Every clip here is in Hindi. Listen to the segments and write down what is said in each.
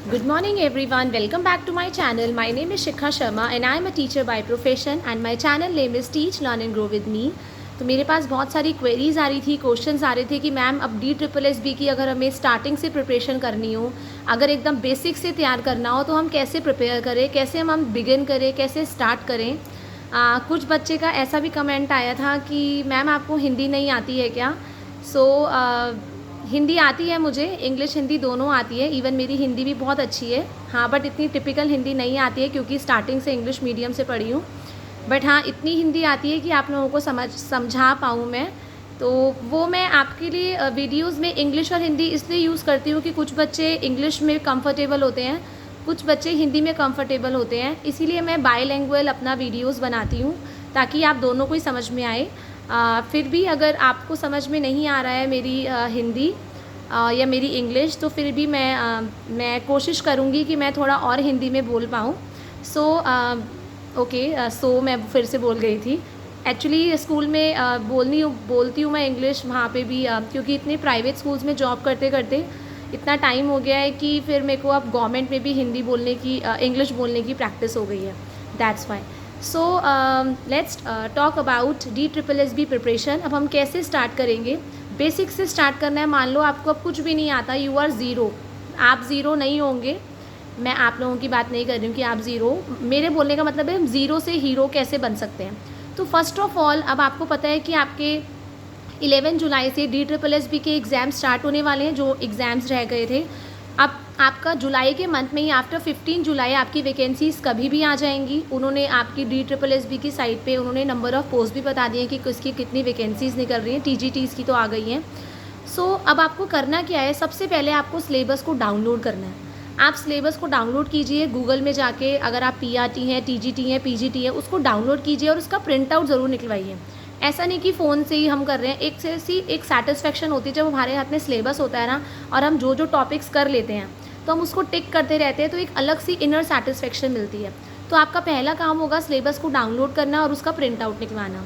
Good morning everyone, welcome back to my channel. My name is Shikha Sharma and I am a teacher by profession and my channel name is Teach Learn and Grow with Me. तो मेरे पास बहुत सारी क्वेरीज आ रही थी, क्वेश्चंस आ रहे थे कि मैम अब DSSB की अगर हमें स्टार्टिंग से प्रिपरेशन करनी हो, अगर एकदम बेसिक से तैयार करना हो तो हम कैसे प्रिपेयर करें, कैसे हम बिगिन करें, कैसे स्टार्ट करें। कुछ बच्चे का ऐसा भी कमेंट आया था कि मैम आपको हिंदी नहीं आती है क्या। हिंदी आती है मुझे, इंग्लिश हिंदी दोनों आती है, इवन मेरी हिंदी भी बहुत अच्छी है। हाँ, बट इतनी टिपिकल हिंदी नहीं आती है क्योंकि स्टार्टिंग से इंग्लिश मीडियम से पढ़ी हूँ। बट हाँ, इतनी हिंदी आती है कि आप लोगों को समझा पाऊँ मैं। तो वो मैं आपके लिए वीडियोस में इंग्लिश और हिंदी इसलिए यूज़ करती हूँ कि कुछ बच्चे इंग्लिश में कंफर्टेबल होते हैं, कुछ बच्चे हिंदी में कंफर्टेबल होते हैं, इसीलिए मैं बाईलैंग्वेज अपना वीडियोस बनाती हूँ ताकि आप दोनों को ही समझ में आए। फिर भी अगर आपको समझ में नहीं आ रहा है मेरी हिंदी या मेरी इंग्लिश, तो फिर भी मैं कोशिश करूँगी कि मैं थोड़ा और हिंदी में बोल पाऊँ। सो मैं फिर से बोल गई थी। एक्चुअली स्कूल में बोलती हूँ मैं इंग्लिश वहाँ पे भी, क्योंकि इतने प्राइवेट स्कूल्स में जॉब करते करते इतना टाइम हो गया है कि फिर मेरे को अब गवर्नमेंट में भी हिंदी बोलने की इंग्लिश बोलने की प्रैक्टिस हो गई है, that's why. So let's talk about DSSB preparation. अब हम कैसे स्टार्ट करेंगे, बेसिक से स्टार्ट करना है। मान लो आपको अब कुछ भी नहीं आता, यू आर ज़ीरो, आप ज़ीरो नहीं होंगे। मैं आप लोगों की बात नहीं कर रही हूँ कि आप ज़ीरो, मेरे बोलने का मतलब है हम ज़ीरो से हीरो कैसे बन सकते हैं। तो फर्स्ट ऑफ ऑल अब आपको पता है कि आपके 11 जुलाई से DSSB के एग्ज़ाम स्टार्ट होने वाले हैं, जो एग्ज़ाम्स रह गए थे। अब आपका जुलाई के मंथ में ही आफ्टर 15 जुलाई आपकी वैकेंसीज़ कभी भी आ जाएंगी। उन्होंने आपकी DSSB की साइट पे उन्होंने नंबर ऑफ़ पोस्ट भी बता दिए कि किसकी कितनी वैकेंसीज़ निकल रही हैं, TGTs की तो आ गई हैं। अब आपको करना क्या है, सबसे पहले आपको सिलेबस को डाउनलोड करना है। आप सिलेबस को डाउनलोड कीजिए गूगल में जाके, अगर आप PRT हैं, TGT हैं, PGT है, उसको डाउनलोड कीजिए और उसका प्रिंट आउट ज़रूर निकलवाइए। ऐसा नहीं कि फ़ोन से ही हम कर रहे हैं। एक सेटिस्फेक्शन होती है जब हमारे हाथ में सिलेबस होता है ना, और हम जो टॉपिक्स कर लेते हैं तो हम उसको टिक करते रहते हैं, तो एक अलग सी इनर सेटिस्फेक्शन मिलती है। तो आपका पहला काम होगा सिलेबस को डाउनलोड करना और उसका प्रिंट आउट निकलवाना।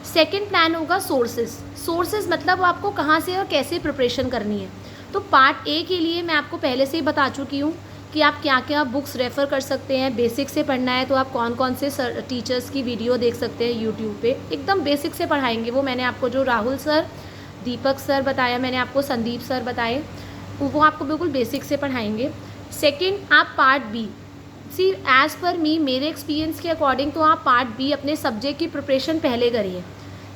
सेकेंड प्लान होगा सोर्सेज मतलब आपको कहाँ से और कैसे प्रिपरेशन करनी है। तो पार्ट ए के लिए मैं आपको पहले से ही बता चुकी हूँ कि आप क्या क्या बुक्स रेफ़र कर सकते हैं। बेसिक से पढ़ना है तो आप कौन कौन से टीचर्स की वीडियो देख सकते हैं यूट्यूब पे, एकदम बेसिक से पढ़ाएंगे वो। मैंने आपको जो राहुल सर, दीपक सर बताया, मैंने आपको संदीप सर बताए, वो आपको बिल्कुल बेसिक से पढ़ाएंगे। सेकंड, आप पार्ट बी, एज़ पर मी, मेरे एक्सपीरियंस के अकॉर्डिंग, तो आप पार्ट बी अपने सब्जेक्ट की प्रिपरेशन पहले करिए।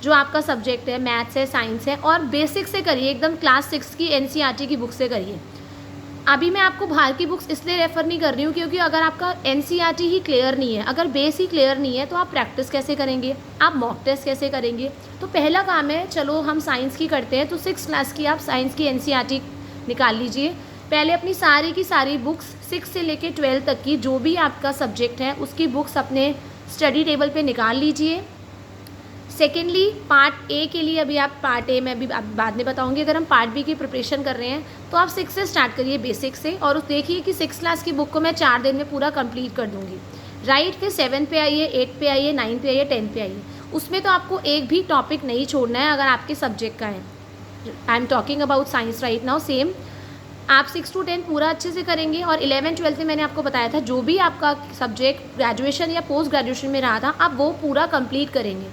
जो आपका सब्जेक्ट है, मैथ्स है, साइंस है, और बेसिक से करिए, एकदम क्लास 6 की NCERT की बुक से करिए। अभी मैं आपको बाहर की बुक्स इसलिए रेफ़र नहीं कर रही हूँ क्योंकि अगर आपका NCERT ही क्लियर नहीं है, अगर बेस ही क्लियर नहीं है, तो आप प्रैक्टिस कैसे करेंगे, आप मॉक टेस्ट कैसे करेंगे। तो पहला काम है, चलो हम साइंस की करते हैं, तो 6 क्लास की आप साइंस की NCERT निकाल लीजिए। पहले अपनी सारी की सारी बुक्स 6 से लेके 12 तक की जो भी आपका सब्जेक्ट है उसकी बुक्स अपने स्टडी टेबल पे निकाल लीजिए। सेकेंडली, पार्ट ए के लिए अभी आप पार्ट ए में अभी बाद में बताऊंगी। अगर हम पार्ट बी की प्रिपरेशन कर रहे हैं तो आप 6 से स्टार्ट करिए, बेसिक से, और देखिए कि 6 क्लास की बुक को मैं 4 दिन में पूरा कंप्लीट कर दूंगी। राइट, फिर 7 पे आइए, 8 पे आइए, 9 पे आइए, 10 पे आइए। उसमें तो आपको एक भी टॉपिक नहीं छोड़ना है अगर आपके सब्जेक्ट का है। I am talking about science right now. Same आप 6 to 10 पूरा अच्छे से करेंगे, और 11-12 में मैंने आपको बताया था जो भी आपका सब्जेक्ट ग्रेजुएशन या पोस्ट ग्रेजुएशन में रहा था आप वो पूरा कंप्लीट करेंगे।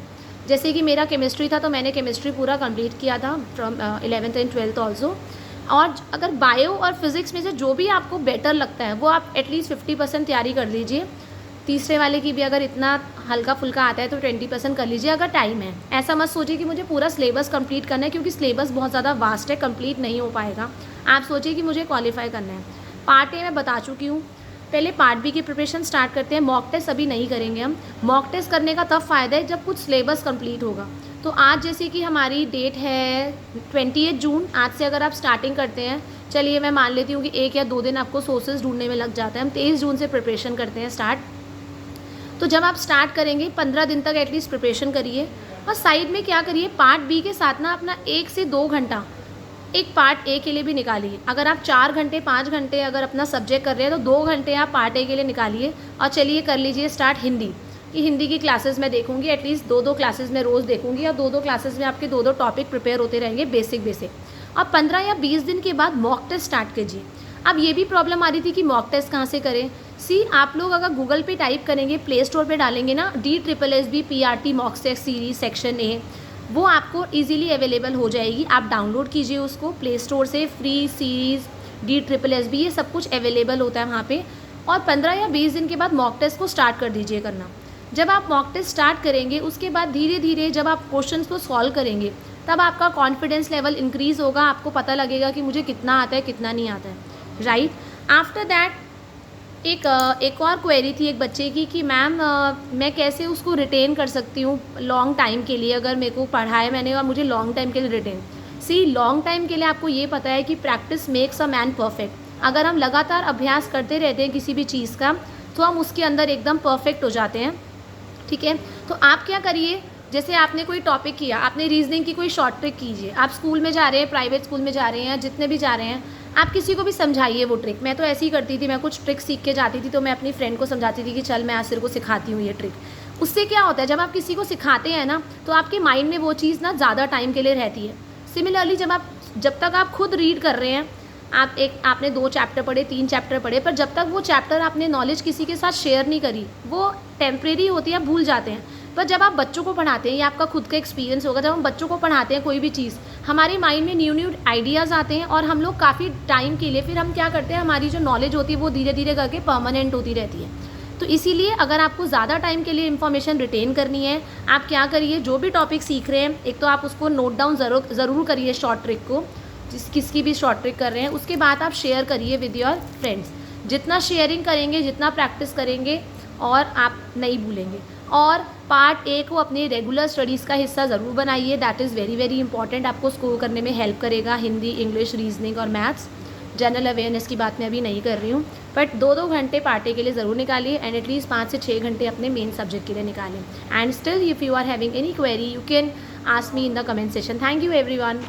जैसे कि मेरा केमिस्ट्री था तो मैंने केमिस्ट्री पूरा कंप्लीट किया था from 11th and 12th also. और अगर बायो और फिज़िक्स में से जो भी आपको बेटर लगता है वो आप एटलीस्ट 50% तैयारी कर लीजिए। तीसरे वाले की भी अगर इतना हल्का फुल्का आता है तो 20% कर लीजिए अगर टाइम है। ऐसा मत सोचिए कि मुझे पूरा सिलेबस कंप्लीट करना है, क्योंकि सिलेबस बहुत ज़्यादा वास्ट है, कंप्लीट नहीं हो पाएगा। आप सोचिए कि मुझे क्वालिफाई करना है। पार्ट ए मैं बता चुकी हूँ। पहले पार्ट बी की प्रिपरेशन स्टार्ट करते हैं। मॉक टेस्ट अभी नहीं करेंगे हम। मॉक टेस्ट करने का तब फ़ायदा है जब कुछ सिलेबस कंप्लीट होगा। तो आज जैसे कि हमारी डेट है 28 जून, आज से अगर आप स्टार्टिंग करते हैं, चलिए मैं मान लेती हूँ कि 1 या 2 दिन आपको सोर्सेज ढूंढने में लग जाता है। हम 23 जून से प्रिपरेशन करते हैं स्टार्ट। तो जब आप स्टार्ट करेंगे 15 दिन तक एटलीस्ट प्रिपरेशन करिए, और साइड में क्या करिए, पार्ट बी के साथ ना अपना 1 से 2 घंटा एक पार्ट ए के लिए भी निकालिए। अगर आप 4 घंटे 5 घंटे अगर अपना सब्जेक्ट कर रहे हैं तो 2 घंटे आप पार्ट ए के लिए निकालिए। और चलिए कर लीजिए स्टार्ट हिंदी कि हिंदी की क्लासेस मैं देखूंगी, एटलीस्ट 2-2 क्लासेस में रोज़ देखूंगी, और 2-2 क्लासेस में आपके 2-2 टॉपिक प्रिपेयर होते रहेंगे बेसिक। और 15 या 20 दिन के बाद मॉक टेस्ट स्टार्ट कीजिए। अब ये भी प्रॉब्लम आ रही थी कि मॉक टेस्ट कहाँ से करें। आप लोग अगर गूगल पे टाइप करेंगे, प्ले स्टोर पे डालेंगे ना DSSB mock test series section A, वो आपको इजीली अवेलेबल हो जाएगी। आप डाउनलोड कीजिए उसको प्ले स्टोर से, फ्री सीरीज़ DSSB ये सब कुछ अवेलेबल होता है वहाँ पे। और 15 या 20 दिन के बाद मॉक टेस्ट को स्टार्ट कर दीजिए करना। जब आप मॉक टेस्ट स्टार्ट करेंगे उसके बाद धीरे धीरे जब आप क्वेश्चंस को सॉल्व करेंगे तब आपका कॉन्फिडेंस लेवल इंक्रीज़ होगा, आपको पता लगेगा कि मुझे कितना आता है कितना नहीं आता है, राइट। आफ्टर दैट एक और क्वेरी थी एक बच्चे की कि मैम मैं कैसे उसको रिटेन कर सकती हूँ लॉन्ग टाइम के लिए, अगर मेरे को पढ़ा है मैंने और मुझे लॉन्ग टाइम के लिए रिटेन। लॉन्ग टाइम के लिए आपको ये पता है कि practice makes a man perfect. अगर हम लगातार अभ्यास करते रहते हैं किसी भी चीज़ का तो हम उसके अंदर एकदम परफेक्ट हो जाते हैं, ठीक है। तो आप क्या करिए, जैसे आपने कोई टॉपिक किया, आपने रीजनिंग की कोई शॉर्ट ट्रिक कीजिए। आप स्कूल में जा रहे हैं, प्राइवेट स्कूल में जा रहे हैं, जितने भी जा रहे हैं, आप किसी को भी समझाइए वो ट्रिक। मैं तो ऐसे ही करती थी, मैं कुछ ट्रिक सीख के जाती थी तो मैं अपनी फ्रेंड को समझाती थी कि चल मैं आज तेरे को सिखाती हूँ ये ट्रिक। उससे क्या होता है, जब आप किसी को सिखाते हैं ना तो आपके माइंड में वो चीज़ ना ज़्यादा टाइम के लिए रहती है। सिमिलरली जब तक आप खुद रीड कर रहे हैं, आपने 2 चैप्टर पढ़े, 3 चैप्टर पढ़े, पर जब तक वो चैप्टर आपने नॉलेज किसी के साथ शेयर नहीं करी, वो टेम्परेरी होती है, आप भूल जाते हैं। पर जब आप बच्चों को पढ़ाते हैं, ये आपका खुद का एक्सपीरियंस होगा, जब हम बच्चों को पढ़ाते हैं कोई भी चीज़, हमारे माइंड में न्यू आइडियाज़ आते हैं और हम लोग काफ़ी टाइम के लिए फिर हम क्या करते हैं, हमारी जो नॉलेज होती है वो धीरे धीरे करके परमानेंट होती रहती है। तो इसीलिए अगर आपको ज़्यादा टाइम के लिए इन्फॉर्मेशन रिटेन करनी है, आप क्या करिए, जो भी टॉपिक सीख रहे हैं एक तो आप उसको नोट डाउन ज़रूर करिए शॉर्ट ट्रिक को, किसकी भी शॉर्ट ट्रिक कर रहे हैं, उसके बाद आप शेयर करिए विद योर फ्रेंड्स। जितना शेयरिंग करेंगे, जितना प्रैक्टिस करेंगे और आप नहीं भूलेंगे। और पार्ट ए को अपने रेगुलर स्टडीज़ का हिस्सा ज़रूर बनाइए, that is very very important, आपको स्कोर करने में हेल्प करेगा। हिंदी, इंग्लिश, रीजनिंग और मैथ्स। जनरल अवेयरनेस की बात मैं अभी नहीं कर रही हूँ, बट 2-2 घंटे पार्ट ए के लिए ज़रूर निकालिए एंड एटलीस्ट 5 से 6 घंटे अपने मेन सब्जेक्ट के लिए निकालें। And still if you are having any query you can ask me in the comment session. Thank you everyone.